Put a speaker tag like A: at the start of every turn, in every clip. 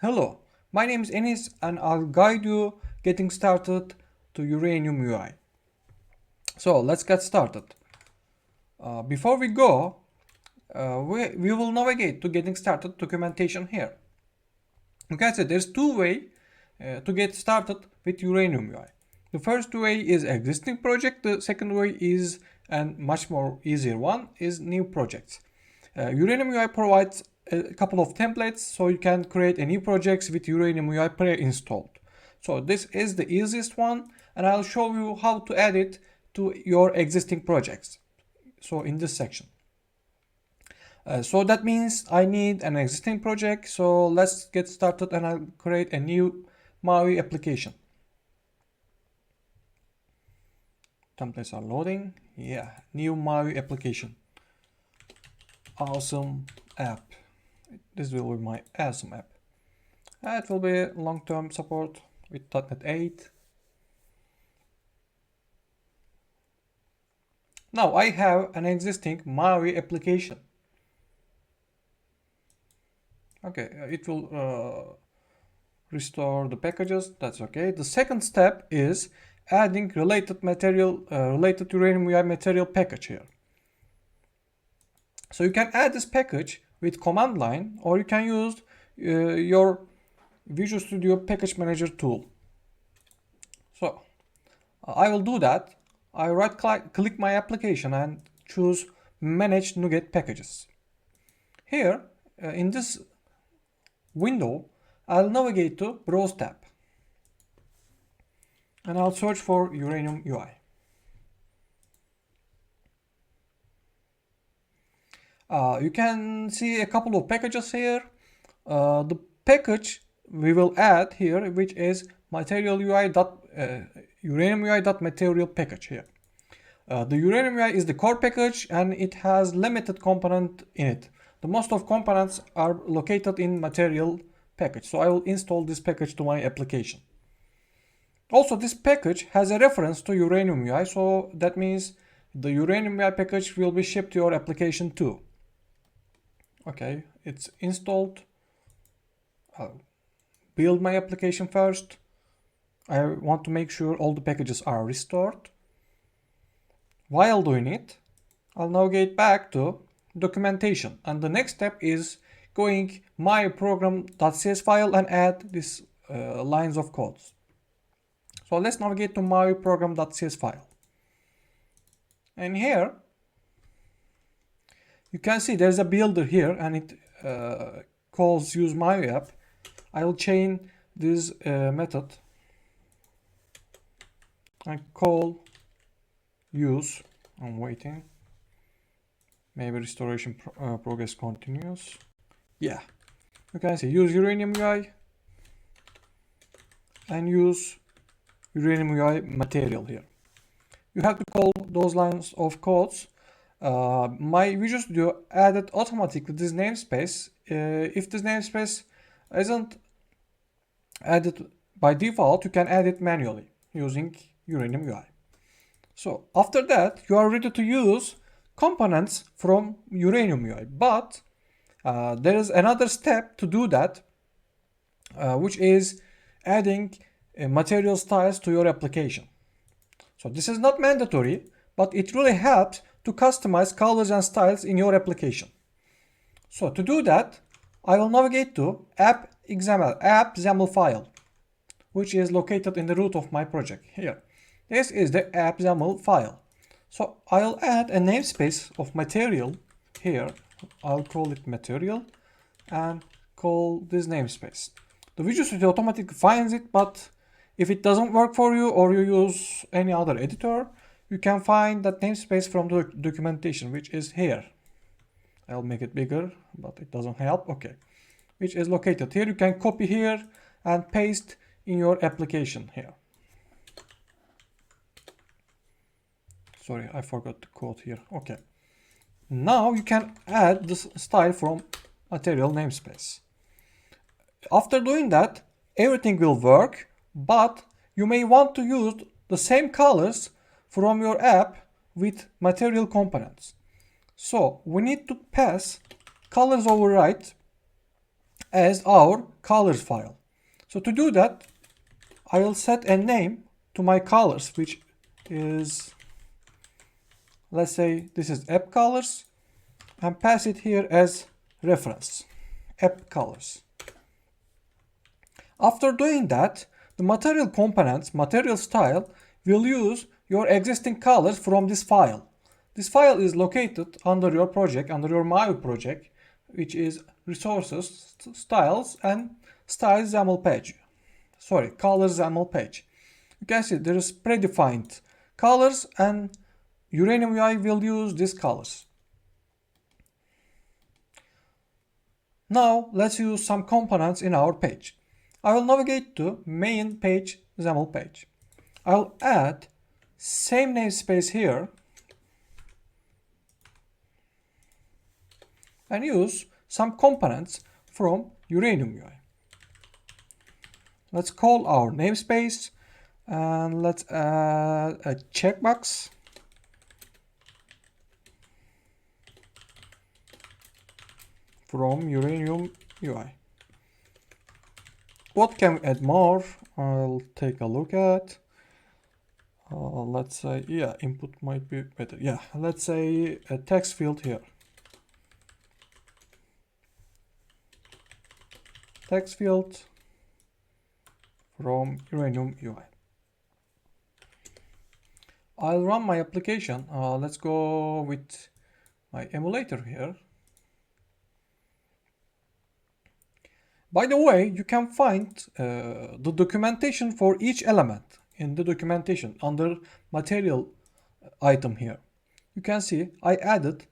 A: Hello, my name is Enis and I'll guide you getting started to Uranium UI. So let's get started. Before we go, we will navigate to getting started documentation here. You can see there's two ways to get started with Uranium UI. The first way is existing project. The second way is, and much more easier one, is new projects. Uranium UI provides a couple of templates so you can create a new projects with Uranium UI pre-installed. So this is the easiest one and I'll show you how to add it to your existing projects. So in this section. So that means I need an existing project. So let's get started and I'll create a new MAUI application. Templates are loading. Yeah, new MAUI application. Awesome app. This will be my awesome app. It will be long-term support with .NET 8. Now I have an existing MAUI application. Okay, it will restore the packages. That's okay. The second step is adding related material, related Uranium UI material package here. So you can add this package with command line, or you can use your Visual Studio Package Manager tool. So I will do that. I right click my application and choose Manage Nuget Packages. Here in this window, I'll navigate to Browse tab and I'll search for Uranium UI. You can see a couple of packages here. The package we will add here, which is material UI Uranium UI.material package here. The Uranium UI is the core package and it has limited component in it. The most of components are located in material package. So I will install this package to my application. Also, this package has a reference to Uranium UI. So that means the Uranium UI package will be shipped to your application too. Okay, it's installed. I'll build my application first. I want to make sure all the packages are restored. While doing it, I'll navigate back to documentation. And the next step is going my Program.cs file and add these lines of codes. So let's navigate to my Program.cs file. And here, you can see there's a builder here and it calls use MAUI app. I will chain this method and call use. I'm waiting. Maybe restoration progress continues. Yeah, you can see use Uranium UI and use Uranium UI material here. You have to call those lines of codes. My Visual Studio added automatically this namespace. If this namespace isn't added by default, you can add it manually using Uranium UI. So after that, you are ready to use components from Uranium UI. But there is another step to do that, which is adding material styles to your application. So this is not mandatory, but it really helps to customize colors and styles in your application. So to do that, I will navigate to app.xaml file, which is located in the root of my project here. This is the app.xaml file. So I'll add a namespace of material here. I'll call it material and call this namespace. The Visual Studio automatically finds it, but if it doesn't work for you or you use any other editor, you can find that namespace from the documentation, which is here. I'll make it bigger, but it doesn't help. Okay, which is located here. You can copy here and paste in your application here. Sorry, I forgot the code here. Okay. Now you can add this style from material namespace. After doing that, everything will work, but you may want to use the same colors from your app with material components. So we need to pass colors override as our colors file. So to do that, I will set a name to my colors, which is, let's say this is app colors, and pass it here as reference, app colors. After doing that, the material components, material style, will use your existing colors from this file. This file is located under your project, under your MAUI project, which is resources, styles, and styles YAML page. Sorry, colors YAML page. You can see there is predefined colors, and Uranium UI will use these colors. Now let's use some components in our page. I will navigate to main page YAML page. I'll add same namespace here and use some components from Uranium UI. Let's call our namespace and let's add a checkbox. From Uranium UI. What can we add more? I'll take a look at. Let's say, yeah, input might be better. Yeah, let's say a text field here. Text field from Uranium UI. I'll run my application. Let's go with my emulator here. By the way, you can find the documentation for each element in the documentation under material item here. You can see I added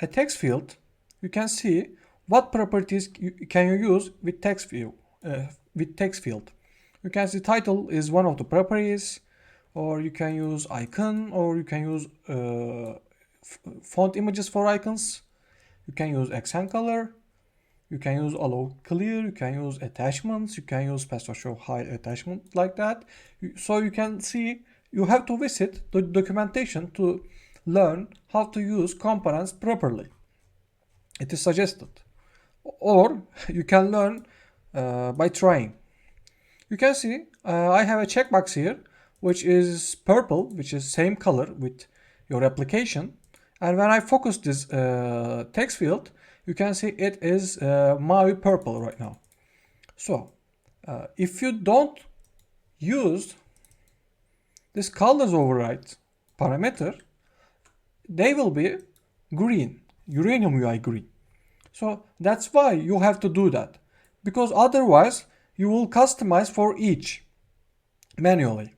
A: a text field. You can see what properties can you use with text field. You can see title is one of the properties, or you can use icon, or you can use font images for icons. You can use accent color. You can use allow clear, you can use attachments, you can use password show hide attachment like that. So you can see you have to visit the documentation to learn how to use components properly. It is suggested. Or you can learn by trying. You can see I have a checkbox here which is purple, which is same color with your application. And when I focus this text field, you can see it is MAUI purple right now. So if you don't use this colors override parameter, they will be green, Uranium UI green. So that's why you have to do that, because otherwise you will customize for each manually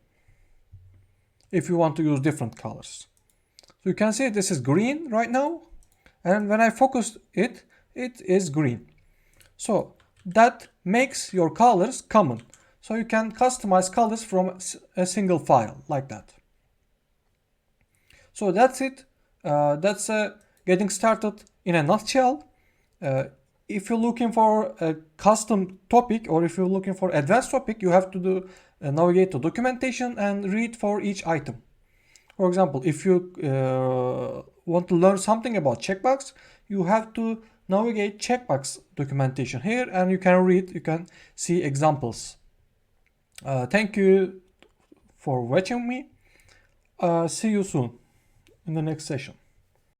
A: if you want to use different colors. So you can see this is green right now, and when I focus it, it is green. So that makes your colors common. So you can customize colors from a single file like that. So that's it. That's getting started in a nutshell. If you're looking for a custom topic, or if you're looking for advanced topic, you have to do navigate to documentation and read for each item. For example, if you want to learn something about checkbox, you have to navigate checkbox documentation here, and you can read, you can see examples. Thank you for watching me. See you soon in the next session.